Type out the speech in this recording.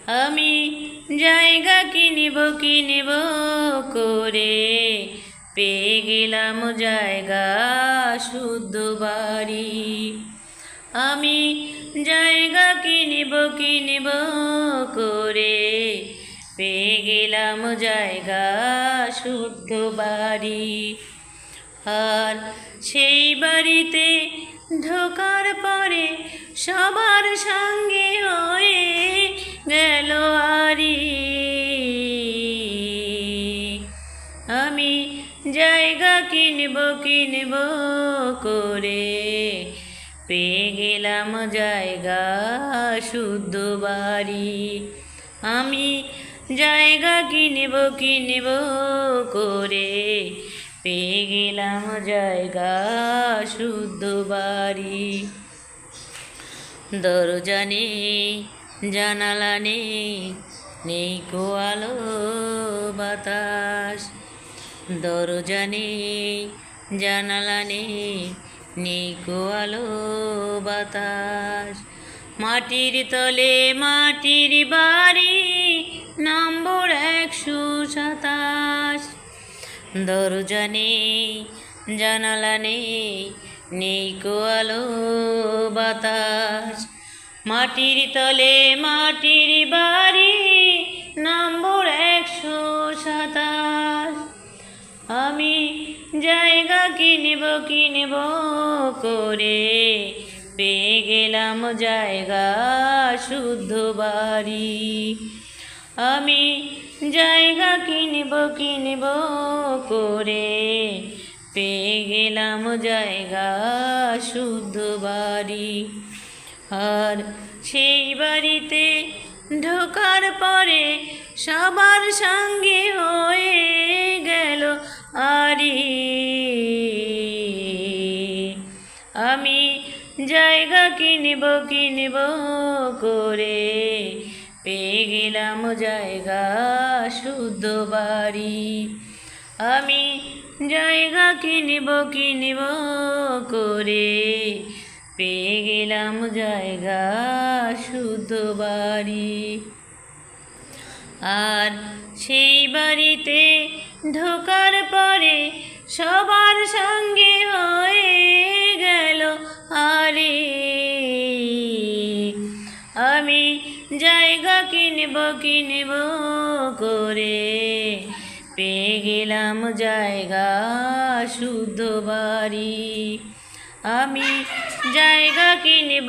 আমি জায়গা কিনিব করে পেয়ে গেলাম জায়গা শুদ্ধ বাড়ি। আমি জায়গা কিনিব করে পেয়ে গেলাম জায়গা শুদ্ধ বাড়ি। আর সেই বাড়িতে ঢোকার পরে সবার সঙ্গে হয়ে গেল আরি। আমি জায়গা কিনব করে পেয়ে গেলাম জায়গা শুদ্ধ বাড়ি। আমি জায়গা কিনব করে পেয়ে গেলাম জায়গা শুদ্ধ বাড়ি। দরজা নেই, জানালা নেই কো আলো বাতাস। দরজা নেই, জানালা নেই কো আলো বাতাস। মাটির তলে মাটির বাড়ি, নম্বর 127। দরজা নেই, জানালা নেই কো আলো বাতাস। মাটির তলে মাটির বাড়ি, নম্বর 127। আমি জায়গা কিনব করে পেয়ে গেলাম জায়গা শুদ্ধ বাড়ি। আমি জায়গা কিনব করে পেয়ে গেলাম জায়গা শুদ্ধ বাড়ি। আর সেই বাড়িতে ঢোকার পরে সবার সঙ্গে হয়ে গেল আরি। আমি জায়গা কিনব করে পেয়ে গেলাম জায়গা শুদ্ধ বাড়ি। আমি জায়গা কিনব করে পেয়ে গেলাম জায়গা শুদ্ধ বাড়ি। আর সেই বাড়িতে ঢোকার পরে সবার সঙ্গে হয়ে গেল আরি। আমি জায়গা কিনব করে পেয়ে গেলাম জায়গা শুদ্ধ বাড়ি। আমি জায়গা কিনব